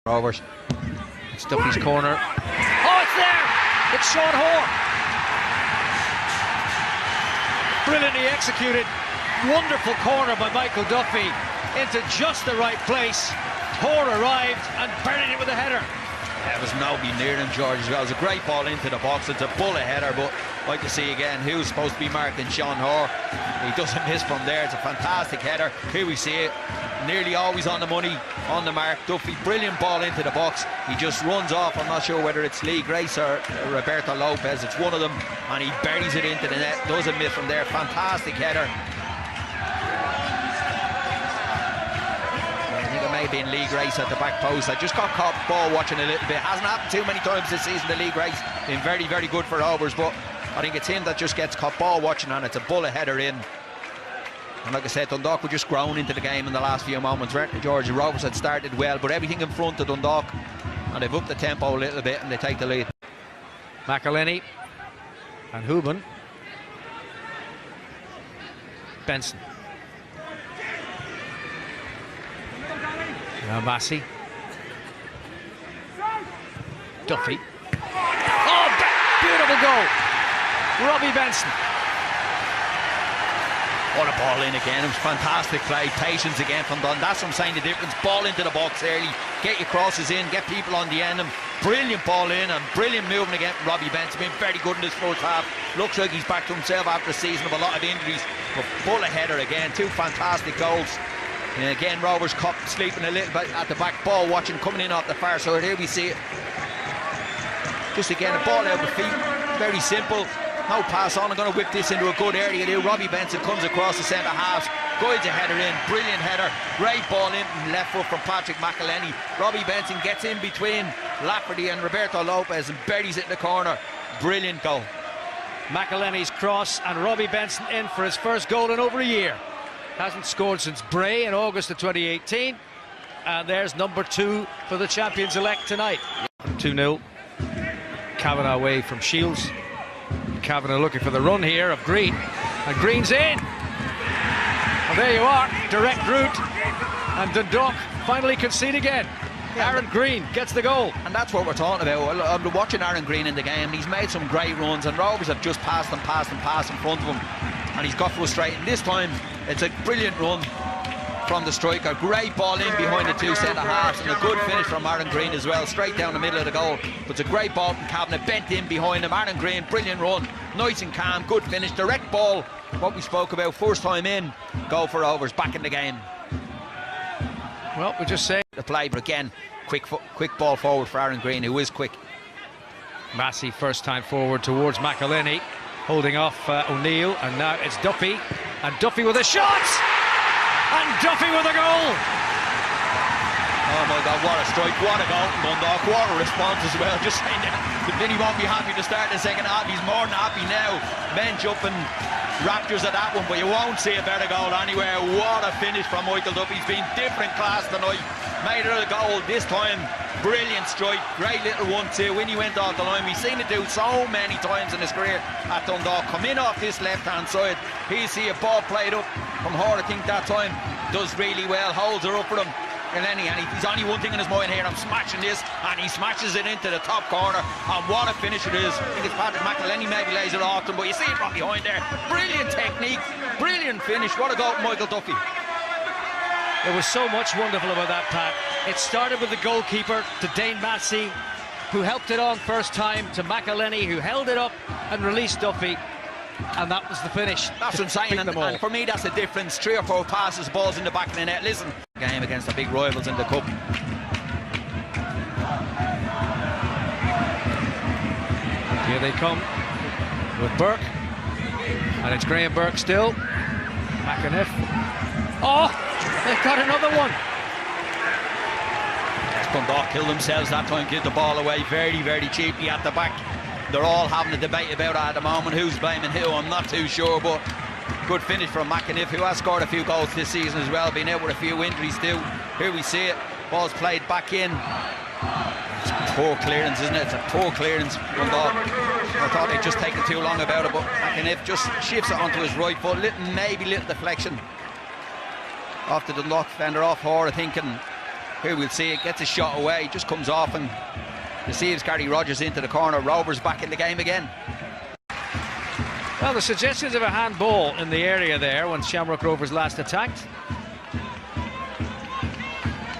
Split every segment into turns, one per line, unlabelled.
Rovers. It's Duffy's corner. Oh, it's there! It's Sean Hoare. Brilliantly executed. Wonderful corner by Michael Duffy into just the right place. Hoare arrived and buried it with a header.
There was nobody near him, George, as well. It was a great ball into the box. It's a bullet header, but like to see again who's supposed to be marking Sean Hoare. He doesn't miss from there. It's a fantastic header. Here we see it. Nearly always on the money, on the mark. Duffy, brilliant ball into the box. He just runs off. I'm not sure whether it's Lee Grace or Roberto Lopez. It's one of them, and he buries it into the net. Doesn't miss from there. Fantastic header. I think it may have been Lee Grace at the back post. I just got caught ball watching a little bit. Hasn't happened too many times this season to Lee Grace. Been very, very good for Rovers, but I think it's him that just gets caught ball watching, and it's a bullet header in. And like I said, Dundalk were just grown into the game in the last few moments. George, the Rovers had started well, but everything in front of Dundalk, and they've upped the tempo a little bit and they take the lead.
McElhenney and Hooban. Benson. Now Massey. Duffy. Oh, beautiful goal. Robbie Benson.
What a ball in again. It was fantastic play. Patience again from Dunn. That's what I'm saying, the difference. Ball into the box early. Get your crosses in. Get people on the end of them. Brilliant ball in and brilliant movement again from Robbie Benson. Been very good in this first half. Looks like he's back to himself after a season of a lot of injuries. But bullet header again. Two fantastic goals. And again, Rovers Cup sleeping a little bit at the back. Ball watching coming in off the far side. Here we see it. Just again, a ball out of the feet. Very simple. No pass on. I'm going to whip this into a good area here. Robbie Benson comes across the centre half, guides a header in, brilliant header, great ball in from left foot from Patrick McElhenney. Robbie Benson gets in between Lafferty and Roberto Lopez and buries it in the corner. Brilliant goal.
McElhenney's cross and Robbie Benson in for his first goal in over a year. Hasn't scored since Bray in August of 2018. And there's number 2 for the champions-elect tonight. 2-0. Kavanagh away from Shields. Kavanagh looking for the run here of Green, and Green's in. Well, there you are, direct route, and Dundalk finally concede again. Aaron Green gets the goal,
and that's what we're talking about. I've been watching Aaron Green in the game, and he's made some great runs, and Rovers have just passed in front of him, and he's got frustrated. This time it's a brilliant run from the striker, great ball in behind the two centre halves, and a good finish from Aaron Green as well, straight down the middle of the goal. But it's a great ball from Kavanagh, bent in behind him. Aaron Green, brilliant run, nice and calm, good finish, direct ball, what we spoke about, first time in, goal for Rovers, back in the game.
Well, we just say
the play, but again, quick ball forward for Aaron Green, who is quick.
Massey first time forward towards McElhenney, holding off O'Neill, and now it's Duffy, and Duffy with a shot! And Duffy with a goal!
Oh my God, what a strike, what a goal from Dundalk, what a response as well. Just saying that Vinny won't be happy to start the second half, he's more than happy now. Bench up and raptures at that one, but you won't see a better goal anywhere. What a finish from Michael Duffy, he's been different class tonight. Made it a goal this time, brilliant strike, great little 1-2 when he went off the line. We've seen it do so many times in his career at Dundalk. Come in off this left hand side, he'll see a ball played up from Hoare, I think that time, does really well, holds her up for him. And he's only one thing in his mind here, I'm smashing this, and he smashes it into the top corner, and what a finish it is. I think it's Patrick McElhenney maybe lays it off him, but you see it from behind there. Brilliant technique, brilliant finish, what a goal from Michael Duffy.
There was so much wonderful about that, Pat. It started with the goalkeeper, to Dane Massey, who helped it on first time, to McElhenney, who held it up and released Duffy. And that was the finish.
That's what I'm saying, and for me that's the difference. 3 or 4 passes, balls in the back of the net. Listen, game against the big rivals in the cup.
Here they come with Burke, and it's Graham Burke still. McEniff. Oh, they've got another one.
Dundalk killed themselves that time, give the ball away very, very cheaply at the back. They're all having a debate about it at the moment, who's blaming who, I'm not too sure, but good finish from McEniff, who has scored a few goals this season as well, been out with a few injuries too. Here we see it, ball's played back in. It's a poor clearance, isn't it? It's a poor clearance from Dundalk. I thought they'd just taken too long about it, but McEniff just shifts it onto his right foot, maybe little deflection off the Dundalk defender, off Hoare, thinking Here we'll see it, gets a shot away, just comes off and receives Gary Rogers into the corner. Rovers back in the game again.
Well, the suggestions of a handball in the area there when Shamrock Rovers last attacked.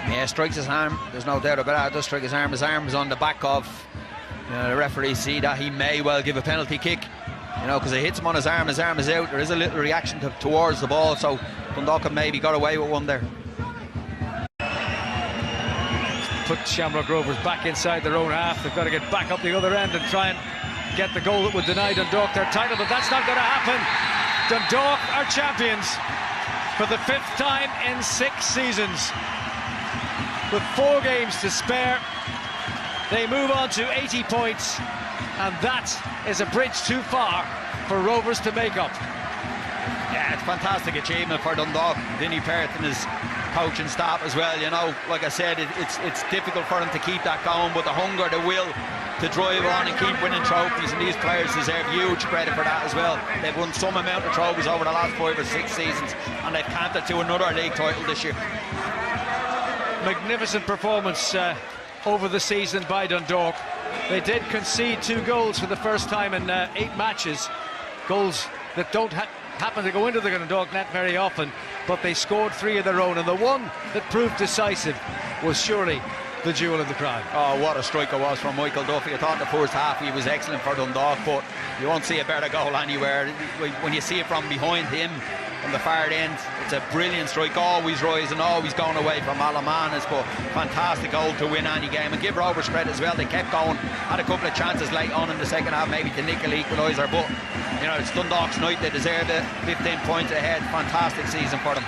Yeah, strikes his arm, there's no doubt about it. Does strike his arm. His arm is on the back of, the referee see that he may well give a penalty kick, because it hits him on his arm is out. There is a little reaction towards the ball, so Dundalk have maybe got away with one there.
Put Shamrock Rovers back inside their own half. They've got to get back up the other end and try and get the goal that would deny Dundalk their title, but that's not going to happen. Dundalk are champions for the 5th time in 6 seasons. With 4 games to spare, they move on to 80 points, and that is a bridge too far for Rovers to make up.
Yeah, it's a fantastic achievement for Dundalk. Vinnie Perth and his coaching staff as well. Like I said, it's difficult for them to keep that going, but the hunger, the will to drive on and keep winning trophies, and these players deserve huge credit for that as well. They've won some amount of trophies over the last 5 or 6 seasons, and they've camped it to another league title this year.
Magnificent performance over the season by Dundalk. They did concede 2 goals for the first time in 8 matches, goals that don't happen to go into the Dundalk net very often, but they scored 3 of their own, and the one that proved decisive was surely the jewel of the crown.
Oh, what a strike it was from Michael Duffy. I thought in the first half he was excellent for Dundalk, but you won't see a better goal anywhere. When you see it from behind him, from the far end, it's a brilliant strike, always rising, always going away from Alamanas, but fantastic goal to win any game. And give Rovers credit as well, they kept going, had a couple of chances late on in the second half maybe to nick an equaliser, but it's Dundalk's night, they deserve it. 15 points ahead, fantastic season for them.